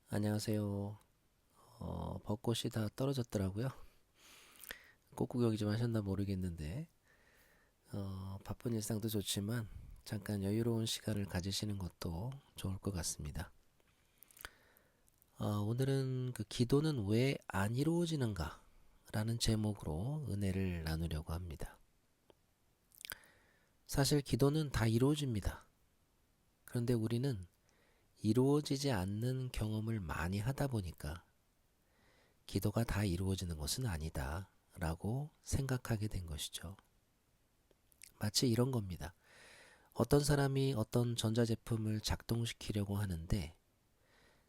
안녕하세요. 벚꽃이 다 떨어졌더라고요. 꽃구경 좀 하셨나 모르겠는데, 바쁜 일상도 좋지만 잠깐 여유로운 시간을 가지시는 것도 좋을 것 같습니다. 오늘은 그 기도는 왜 안 이루어지는가? 라는 제목으로 은혜를 나누려고 합니다. 사실 기도는 다 이루어집니다. 그런데 우리는 이루어지지 않는 경험을 많이 하다 보니까 기도가 다 이루어지는 것은 아니다 라고 생각하게 된 것이죠. 마치 이런 겁니다. 어떤 사람이 어떤 전자제품을 작동시키려고 하는데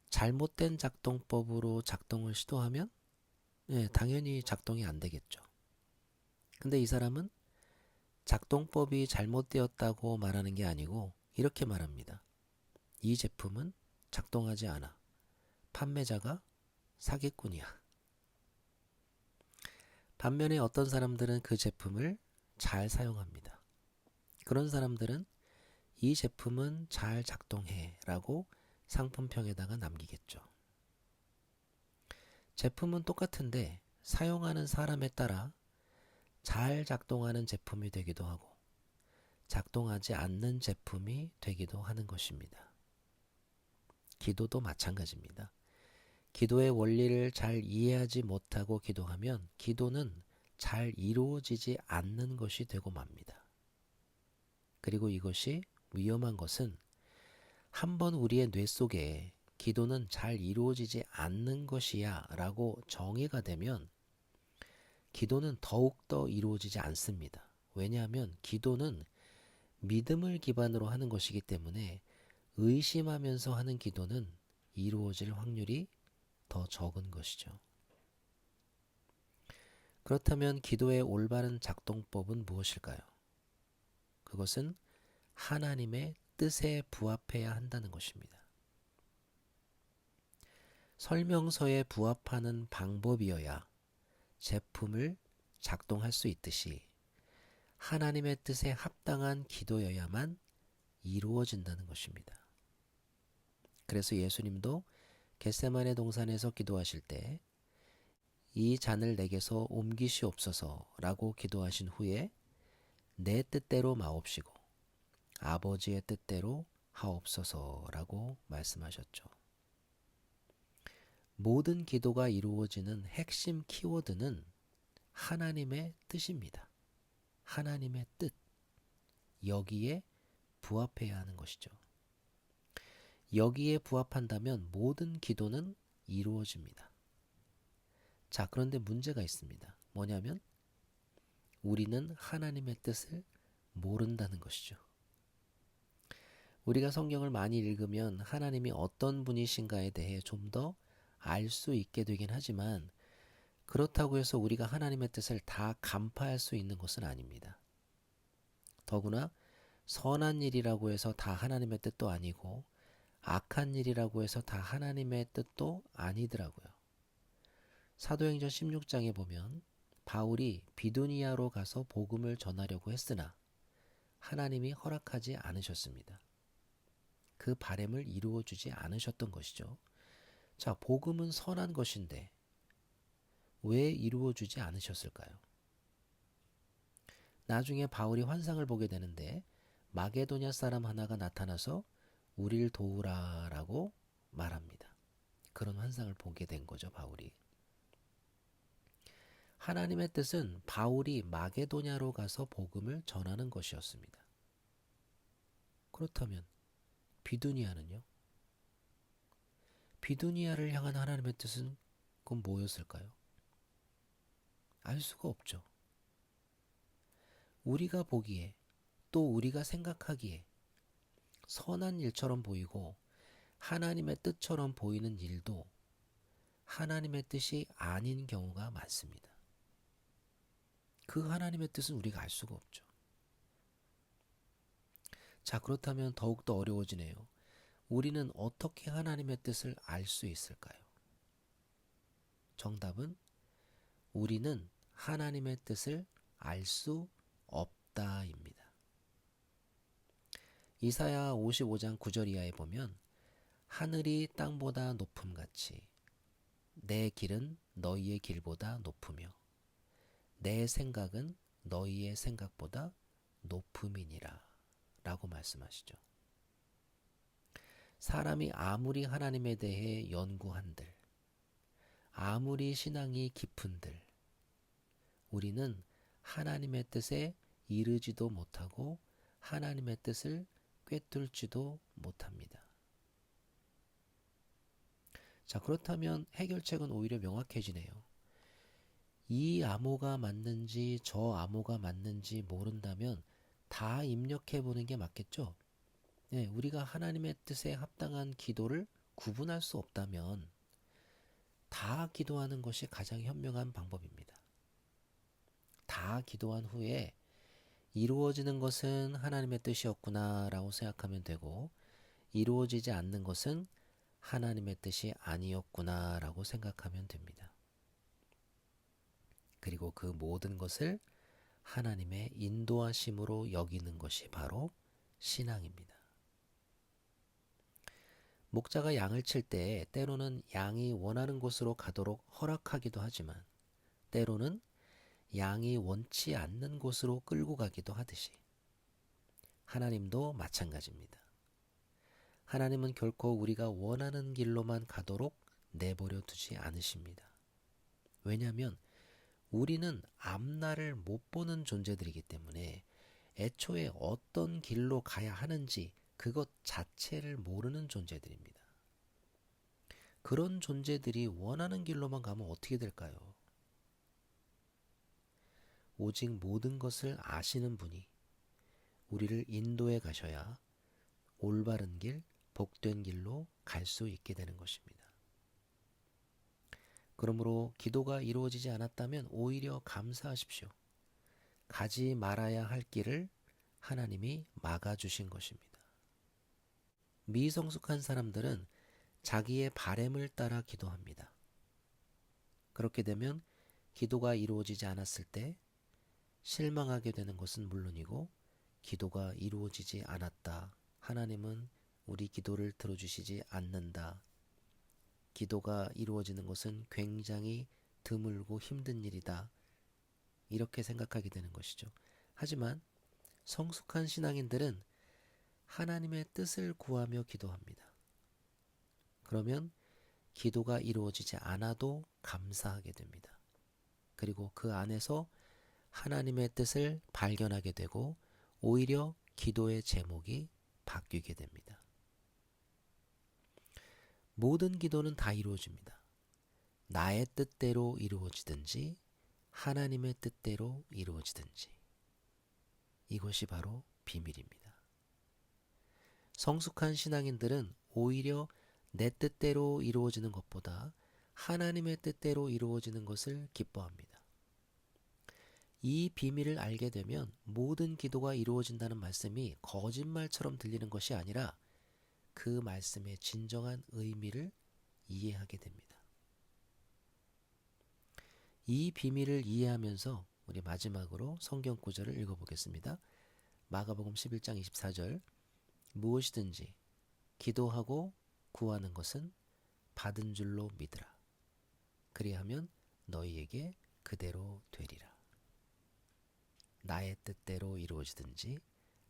잘못된 작동법으로 작동을 시도하면 당연히 작동이 안 되겠죠. 근데 이 사람은 작동법이 잘못되었다고 말하는 게 아니고 이렇게 말합니다. 이 제품은 작동하지 않아. 판매자가 사기꾼이야. 반면에 어떤 사람들은 그 제품을 잘 사용합니다. 그런 사람들은 이 제품은 잘 작동해 라고 상품평에다가 남기겠죠. 제품은 똑같은데 사용하는 사람에 따라 잘 작동하는 제품이 되기도 하고 작동하지 않는 제품이 되기도 하는 것입니다. 기도도 마찬가지입니다. 기도의 원리를 잘 이해하지 못하고 기도하면 기도는 잘 이루어지지 않는 것이 되고 맙니다. 그리고 이것이 위험한 것은 한번 우리의 뇌 속에 기도는 잘 이루어지지 않는 것이야 라고 정의가 되면 기도는 더욱더 이루어지지 않습니다. 왜냐하면 기도는 믿음을 기반으로 하는 것이기 때문에 의심하면서 하는 기도는 이루어질 확률이 더 적은 것이죠. 그렇다면 기도의 올바른 작동법은 무엇일까요? 그것은 하나님의 뜻에 부합해야 한다는 것입니다. 설명서에 부합하는 방법이어야 제품을 작동할 수 있듯이 하나님의 뜻에 합당한 기도여야만 이루어진다는 것입니다. 그래서 예수님도 겟세마네 동산에서 기도하실 때 이 잔을 내게서 옮기시옵소서라고 기도하신 후에 내 뜻대로 마옵시고 아버지의 뜻대로 하옵소서라고 말씀하셨죠. 모든 기도가 이루어지는 핵심 키워드는 하나님의 뜻입니다. 하나님의 뜻, 여기에 부합해야 하는 것이죠. 여기에 부합한다면 모든 기도는 이루어집니다. 자, 그런데 문제가 있습니다. 뭐냐면 우리는 하나님의 뜻을 모른다는 것이죠. 우리가 성경을 많이 읽으면 하나님이 어떤 분이신가에 대해 좀 더 알 수 있게 되긴 하지만 그렇다고 해서 우리가 하나님의 뜻을 다 간파할 수 있는 것은 아닙니다. 더구나 선한 일이라고 해서 다 하나님의 뜻도 아니고 악한 일이라고 해서 다 하나님의 뜻도 아니더라고요. 사도행전 16장에 보면 바울이 비두니아로 가서 복음을 전하려고 했으나 하나님이 허락하지 않으셨습니다. 그 바램을 이루어 주지 않으셨던 것이죠. 자, 복음은 선한 것인데 왜 이루어 주지 않으셨을까요? 나중에 바울이 환상을 보게 되는데 마게도냐 사람 하나가 나타나서 우리를 도우라라고 말합니다. 그런 환상을 보게 된 거죠, 바울이. 하나님의 뜻은 바울이 마게도냐로 가서 복음을 전하는 것이었습니다. 그렇다면 비두니아는요? 비두니아를 향한 하나님의 뜻은 그건 뭐였을까요? 알 수가 없죠. 우리가 보기에 또 우리가 생각하기에 선한 일처럼 보이고 하나님의 뜻처럼 보이는 일도 하나님의 뜻이 아닌 경우가 많습니다. 그 하나님의 뜻은 우리가 알 수가 없죠. 자, 그렇다면 더욱더 어려워지네요. 우리는 어떻게 하나님의 뜻을 알 수 있을까요? 정답은 우리는 하나님의 뜻을 알 수 없다입니다. 이사야 55장 9절 이하에 보면 하늘이 땅보다 높음같이 내 길은 너희의 길보다 높으며 내 생각은 너희의 생각보다 높음이니라 라고 말씀하시죠. 사람이 아무리 하나님에 대해 연구한들, 아무리 신앙이 깊은들, 우리는 하나님의 뜻에 이르지도 못하고 하나님의 뜻을 꿰뚫지도 못합니다. 자, 그렇다면 해결책은 오히려 명확해지네요. 이 암호가 맞는지 저 암호가 맞는지 모른다면 다 입력해보는 게 맞겠죠? 네, 우리가 하나님의 뜻에 합당한 기도를 구분할 수 없다면 다 기도하는 것이 가장 현명한 방법입니다. 다 기도한 후에 이루어지는 것은 하나님의 뜻이었구나 라고 생각하면 되고, 이루어지지 않는 것은 하나님의 뜻이 아니었구나 라고 생각하면 됩니다. 그리고 그 모든 것을 하나님의 인도하심으로 여기는 것이 바로 신앙입니다. 목자가 양을 칠 때 때로는 양이 원하는 곳으로 가도록 허락하기도 하지만 때로는 양이 원치 않는 곳으로 끌고 가기도 하듯이 하나님도 마찬가지입니다. 하나님은 결코 우리가 원하는 길로만 가도록 내버려 두지 않으십니다. 왜냐하면 우리는 앞날을 못 보는 존재들이기 때문에 애초에 어떤 길로 가야 하는지 그것 자체를 모르는 존재들입니다. 그런 존재들이 원하는 길로만 가면 어떻게 될까요? 오직 모든 것을 아시는 분이 우리를 인도해 가셔야 올바른 길, 복된 길로 갈 수 있게 되는 것입니다. 그러므로 기도가 이루어지지 않았다면 오히려 감사하십시오. 가지 말아야 할 길을 하나님이 막아주신 것입니다. 미성숙한 사람들은 자기의 바램을 따라 기도합니다. 그렇게 되면 기도가 이루어지지 않았을 때 실망하게 되는 것은 물론이고, 기도가 이루어지지 않았다, 하나님은 우리 기도를 들어주시지 않는다, 기도가 이루어지는 것은 굉장히 드물고 힘든 일이다, 이렇게 생각하게 되는 것이죠. 하지만 성숙한 신앙인들은 하나님의 뜻을 구하며 기도합니다. 그러면 기도가 이루어지지 않아도 감사하게 됩니다. 그리고 그 안에서 하나님의 뜻을 발견하게 되고 오히려 기도의 제목이 바뀌게 됩니다. 모든 기도는 다 이루어집니다. 나의 뜻대로 이루어지든지 하나님의 뜻대로 이루어지든지, 이것이 바로 비밀입니다. 성숙한 신앙인들은 오히려 내 뜻대로 이루어지는 것보다 하나님의 뜻대로 이루어지는 것을 기뻐합니다. 이 비밀을 알게 되면 모든 기도가 이루어진다는 말씀이 거짓말처럼 들리는 것이 아니라 그 말씀의 진정한 의미를 이해하게 됩니다. 이 비밀을 이해하면서 우리 마지막으로 성경 구절을 읽어보겠습니다. 마가복음 11장 24절, 무엇이든지 기도하고 구하는 것은 받은 줄로 믿으라. 그리하면 너희에게 그대로 되리라. 나의 뜻대로 이루어지든지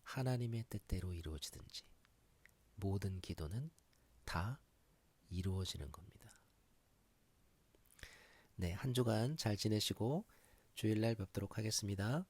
하나님의 뜻대로 이루어지든지 모든 기도는 다 이루어지는 겁니다. 네, 한 주간 잘 지내시고 주일날 뵙도록 하겠습니다.